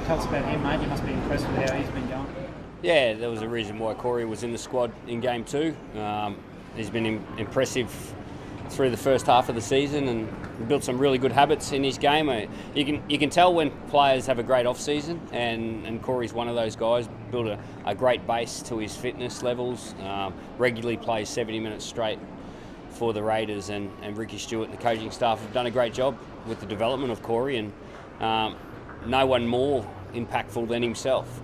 tell us about him, mate. You must be impressed with how he's been going. Yeah, there was a reason why Corey was in the squad in Game 2. He's been impressive through the first half of the season and built some really good habits in his game. You can tell when players have a great off-season, and Corey's one of those guys. Built a great base to his fitness levels, regularly plays 70 minutes straight for the Raiders, and Ricky Stewart and the coaching staff have done a great job with the development of Corey, and no one more impactful than himself.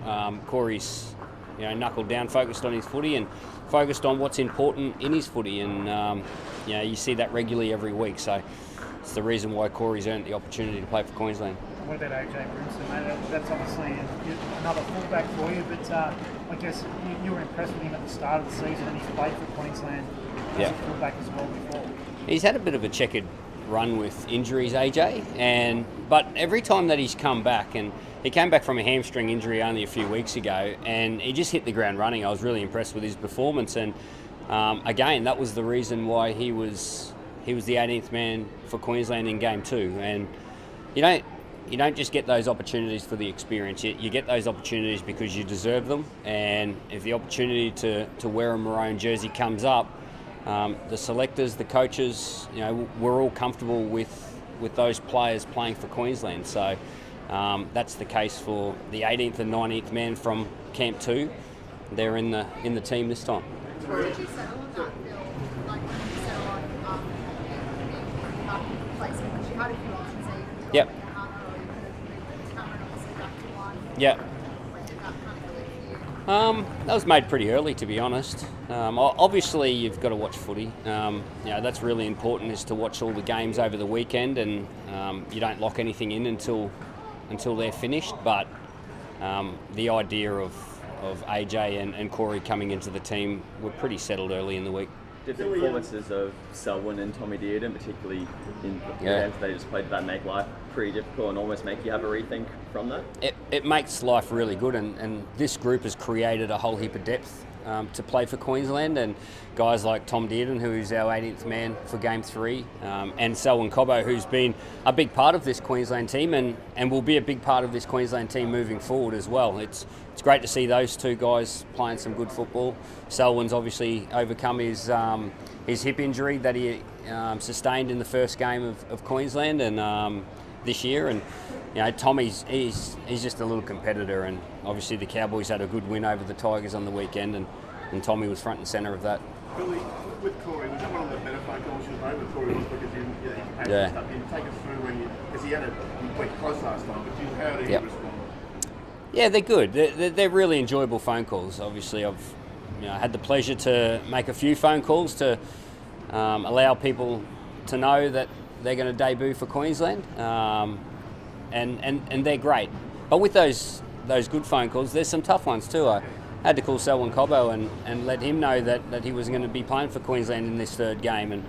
Corey's knuckled down, focused on his footy and focused on what's important in his footy, and you see that regularly every week. So it's the reason why Corey's earned the opportunity to play for Queensland. What about AJ Brimson, mate? That's obviously another fullback for you, but I guess you were impressed with him at the start of the season, and he's played for Queensland as a fullback as well before. He's had a bit of a checkered run with injuries, AJ, but every time that he's come back, and he came back from a hamstring injury only a few weeks ago, and he just hit the ground running. I was really impressed with his performance, and again, that was the reason why he was the 18th man for Queensland in Game 2. And you don't just get those opportunities for the experience. You get those opportunities because you deserve them, and if the opportunity to wear a maroon jersey comes up, the selectors, the coaches, we're all comfortable with those players playing for Queensland. So that's the case for the 18th and 19th man from Camp 2. They're in the team this time. Where did you settle on that, Bill? Like, when did you settle on being back in the place? Because you had a few options there. You could Yep. like a hammer, or you could have moved the camera obviously back to one. Yeah. When did that kind of really for you? That was made pretty early, to be honest. Obviously, you've got to watch footy. That's really important, is to watch all the games over the weekend, and you don't lock anything in until they're finished. But the idea of AJ and Corey coming into the team were pretty settled early in the week. Did the performances of Selwyn and Tommy Dearden, particularly in the games they just played, did that make life pretty difficult and almost make you have a rethink from that? It makes life really good, and this group has created a whole heap of depth to play for Queensland, and guys like Tom Dearden, who's our 18th man for Game 3, and Selwyn Cobbo, who's been a big part of this Queensland team and will be a big part of this Queensland team moving forward as well. It's great to see those two guys playing some good football. Selwyn's obviously overcome his hip injury that he sustained in the first game of Queensland and this year, and Tommy's he's just a little competitor, and obviously the Cowboys had a good win over the Tigers on the weekend, and Tommy was front and centre of that. Billy, with Corey, was that one of the better phone calls you've made with Corey? Was because you stuff in, take us through because he had a week close last time, but how did he respond? Yeah, they're good. They're really enjoyable phone calls. Obviously, I've had the pleasure to make a few phone calls to allow people to know that they're going to debut for Queensland, and they're great. But with those good phone calls, there's some tough ones too. I had to call Selwyn Cobbo and let him know that he was going to be playing for Queensland in this third game. And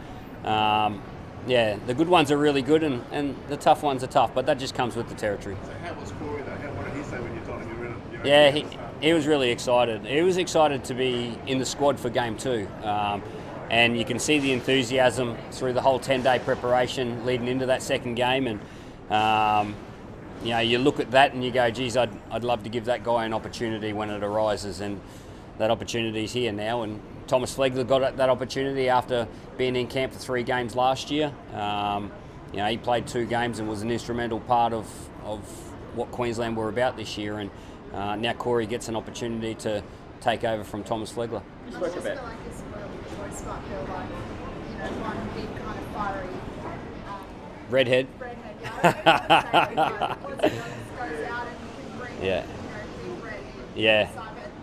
the good ones are really good, and the tough ones are tough. But that just comes with the territory. So how was Corey though? What did he say when you told him you were in? Yeah, he was really excited. He was excited to be in the squad for Game 2. And you can see the enthusiasm through the whole 10-day preparation leading into that second game. And, you look at that and you go, geez, I'd love to give that guy an opportunity when it arises. And that opportunity's here now. And Thomas Flegler got that opportunity after being in camp for 3 games last year. He played 2 games and was an instrumental part of what Queensland were about this year. And now Corey gets an opportunity to take over from Thomas Flegler. You spoke about spot feel like, one big kind of fiery redhead, yeah. Goes out and you can bring big red in. Yeah.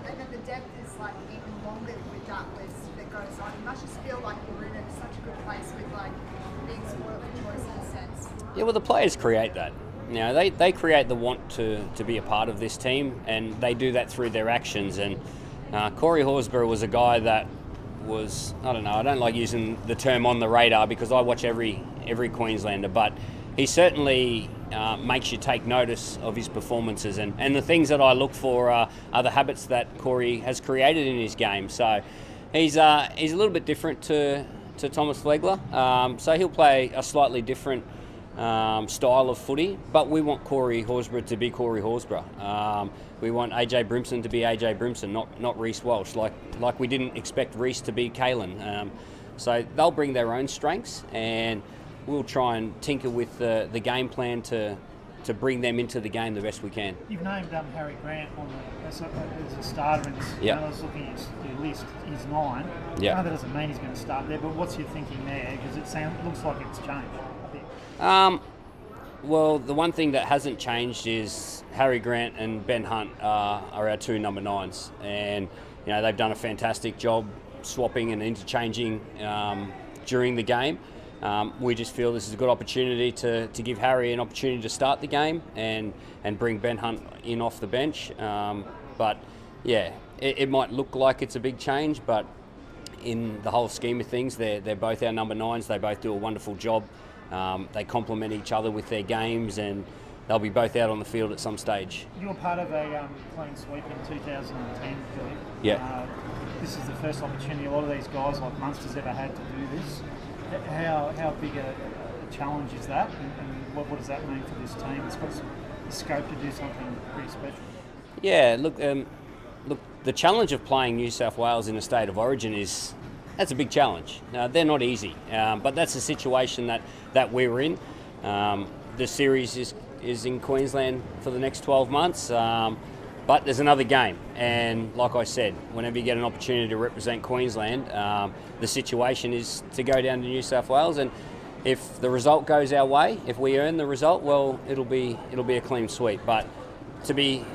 And then the depth is like even longer with that list that goes on. You must just feel like you're in such a good place with like being spoiled for choice in a sense. Yeah, well, the players create that. They create the want to be a part of this team, and they do that through their actions. And Corey Horsburgh was a guy that was, I don't like using the term on the radar because I watch every Queenslander, but he certainly makes you take notice of his performances, and the things that I look for are the habits that Corey has created in his game. So he's a little bit different to Thomas Flegler, so he'll play a slightly different style of footy, but we want Corey Horsburgh to be Corey Horsburgh. We want AJ Brimson to be AJ Brimson, not Reece Walsh, like we didn't expect Reece to be Kalen. So they'll bring their own strengths, and we'll try and tinker with the game plan to bring them into the game the best we can. You've named Harry Grant as a starter in this. Yeah. I was looking at your list. He's 9. Yeah. I know that doesn't mean he's going to start there, but what's your thinking there? Because it looks like it's changed a bit. Well, the one thing that hasn't changed is Harry Grant and Ben Hunt are our 2 number 9s, and they've done a fantastic job swapping and interchanging during the game. We just feel this is a good opportunity to give Harry an opportunity to start the game and bring Ben Hunt in off the bench. But yeah, it might look like it's a big change, but in the whole scheme of things, they're both our number 9s. They both do a wonderful job. They complement each other with their games, and they'll be both out on the field at some stage. You were part of a clean sweep in 2010, Philip. Yeah. This is the first opportunity a lot of these guys like Munster's ever had to do this. How big a challenge is that, and what does that mean for this team? It's got some scope to do something pretty special. Yeah, look, the challenge of playing New South Wales in a state of origin that's a big challenge. They're not easy, but that's the situation that we're in. The series is in Queensland for the next 12 months, but there's another game. And like I said, whenever you get an opportunity to represent Queensland, the situation is to go down to New South Wales, and if the result goes our way, if we earn the result, well, it'll be a clean sweep. But to be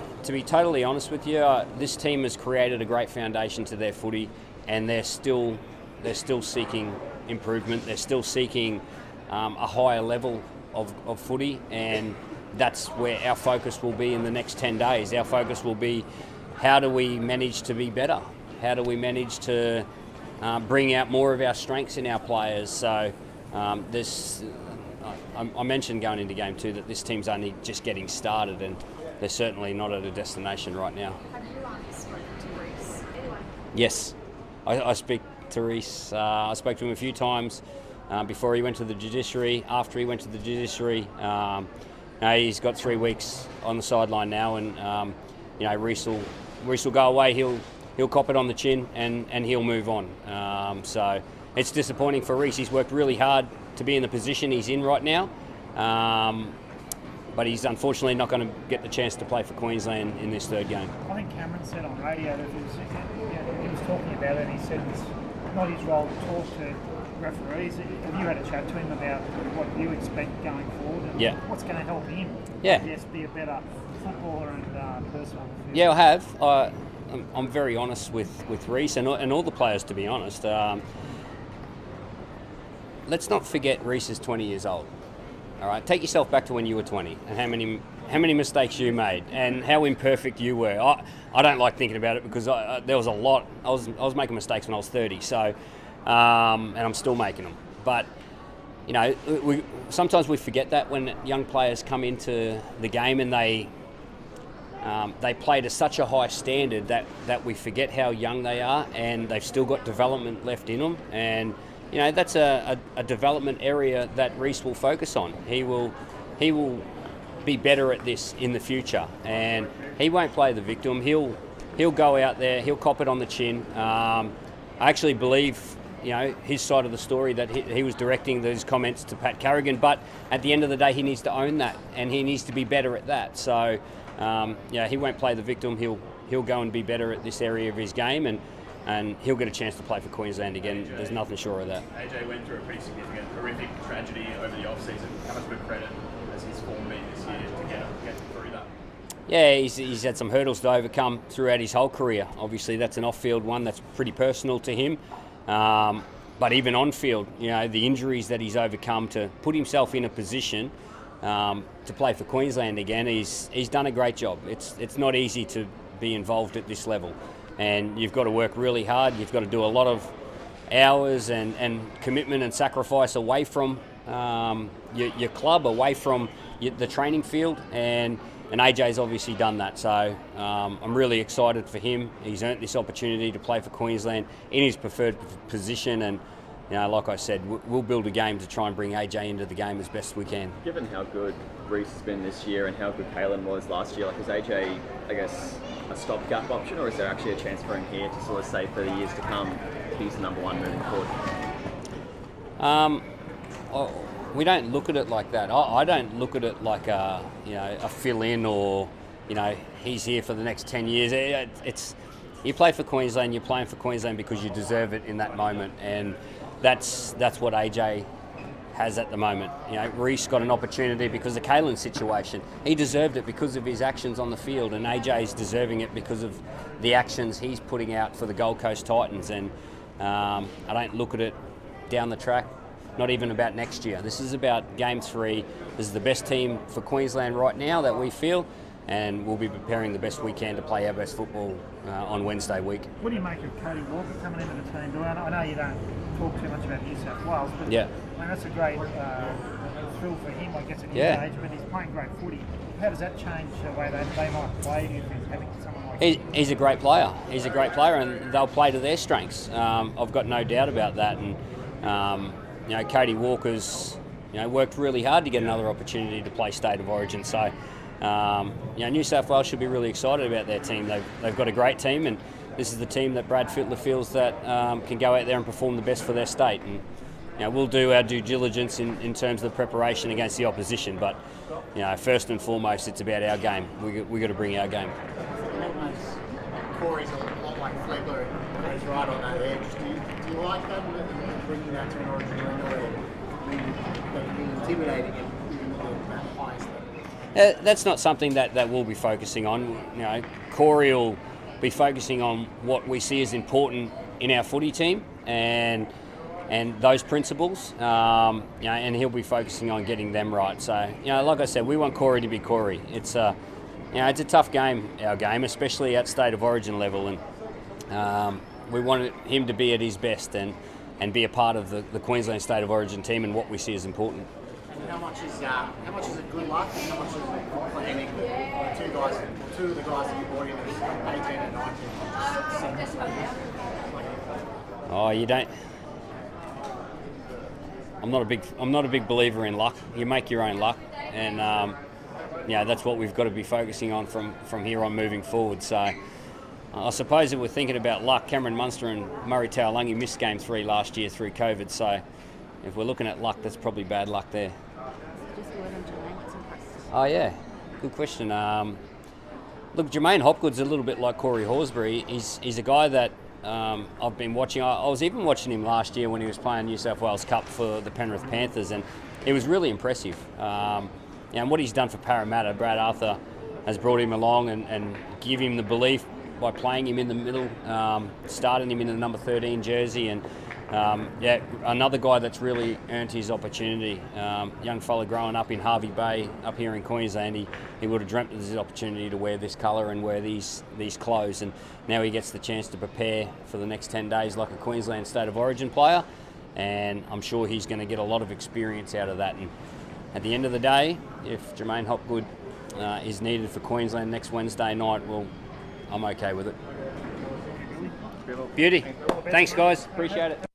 totally honest with you, this team has created a great foundation to their footy, and they're still seeking improvement. They're still seeking a higher level of footy, and that's where our focus will be in the next 10 days. Our focus will be, how do we manage to be better? How do we manage to bring out more of our strengths in our players? So I mentioned going into game 2 that this team's only just getting started, and they're certainly not at a destination right now. Have you spoken to Reece? Anyone? Yes, I speak to Reece. I spoke to him a few times before he went to the judiciary, after he went to the judiciary. He's got 3 weeks on the sideline now, and Reece will go away. He'll cop it on the chin, and he'll move on. So it's disappointing for Reece. He's worked really hard to be in the position he's in right now, but he's unfortunately not going to get the chance to play for Queensland in this 3rd game. I think Cameron said on radio that he was talking about it, and he said it's not his role to talk to referees. Have you had a chat to him about what you expect going forward, and what's going to help him be a better footballer and person on the field? Yeah, I have. I'm very honest with Reece and all the players, to be honest. Let's not forget Reece is 20 years old. All right, take yourself back to when you were 20 and how many mistakes you made and how imperfect you were. I don't like thinking about it because there was a lot. I was making mistakes when I was 30, so and I'm still making them. But sometimes we forget that when young players come into the game and they play to such a high standard that we forget how young they are, and they've still got development left in them. And that's a development area that Reece will focus on. He will be better at this in the future, and he won't play the victim. He'll go out there. He'll cop it on the chin. I actually believe his side of the story, that he was directing those comments to Pat Carrigan, but at the end of the day, he needs to own that, and he needs to be better at that. So he won't play the victim. He'll go and be better at this area of his game, and he'll get a chance to play for Queensland again. AJ, there's nothing sure of that. AJ went through a pretty significant, horrific tragedy over the off-season. How much of a credit has his form been this year to get through that? Yeah, he's had some hurdles to overcome throughout his whole career. Obviously, that's an off-field one that's pretty personal to him. But even on-field, the injuries that he's overcome to put himself in a position to play for Queensland again, he's done a great job. It's not easy to be involved at this level, and you've got to work really hard. You've got to do a lot of hours and commitment and sacrifice away from your club, away from the training field, and AJ's obviously done that. So I'm really excited for him. He's earned this opportunity to play for Queensland in his preferred position, and like I said, we'll build a game to try and bring AJ into the game as best we can. Given how good Reece has been this year and how good Kalen was last year, like, is AJ, I guess, a stopgap option, or is there actually a chance for him here to sort of say for the years to come he's the number one moving forward? We don't look at it like that. I don't look at it like a fill-in, or he's here for the next 10 years. It's you play for Queensland, you're playing for Queensland because you deserve it in that moment, and that's what AJ has at the moment. Reece got an opportunity because of Kalen's situation. He deserved it because of his actions on the field, and AJ's deserving it because of the actions he's putting out for the Gold Coast Titans. And I don't look at it down the track, not even about next year. This is about Game 3. This is the best team for Queensland right now that we feel, and we'll be preparing the best we can to play our best football on Wednesday week. What do you make of Cody Walker coming into the team? I know you don't talk too much about New South Wales, but yeah. I mean, that's a great thrill for him, I guess, at his age, but he's playing great footy. How does that change the way they might play if he's having someone like He's a great player. He's a great player, and they'll play to their strengths. I've got no doubt about that. And Cody Walker's worked really hard to get another opportunity to play State of Origin. So New South Wales should be really excited about their team. They've got a great team, and this is the team that Brad Fittler feels that can go out there and perform the best for their state. And we'll do our due diligence in terms of the preparation against the opposition. But first and foremost, it's about our game. We got to bring our game. Corey's a lot like Flegler, goes right on that edge. Do you like that, bringing that to an Origin where that can be intimidating and even at that highest level? That's not something that we'll be focusing on. Corey will be focusing on what we see as important in our footy team and those principles, and he'll be focusing on getting them right. So, like I said, we want Corey to be Corey. It's a tough game, our game, especially at State of Origin level, and we want him to be at his best and be a part of the Queensland State of Origin team and what we see as important. And how much is it good luck and how much is it planning? Two of the guys that you brought in as 18 and 19. Oh, you don't. I'm not a big believer in luck. You make your own luck, and that's what we've got to be focusing on from here on moving forward. So I suppose if we're thinking about luck, Cameron Munster and Murray Taulagi missed Game 3 last year through COVID. So if we're looking at luck, that's probably bad luck there. Oh yeah, good question. Look, Jermaine Hopgood's a little bit like Corey Horsburgh. He's a guy that I've been watching. I was even watching him last year when he was playing New South Wales Cup for the Penrith Panthers, and it was really impressive. And what he's done for Parramatta, Brad Arthur has brought him along and give him the belief by playing him in the middle, starting him in the number 13 jersey, and another guy that's really earned his opportunity. Young fella growing up in Hervey Bay, up here in Queensland, he would have dreamt of this opportunity to wear this colour and wear these clothes, and now he gets the chance to prepare for the next 10 days like a Queensland State of Origin player, and I'm sure he's going to get a lot of experience out of that. And at the end of the day, if Jermaine Hopgood is needed for Queensland next Wednesday night, well, I'm okay with it. Beauty. Thanks, guys. Appreciate it.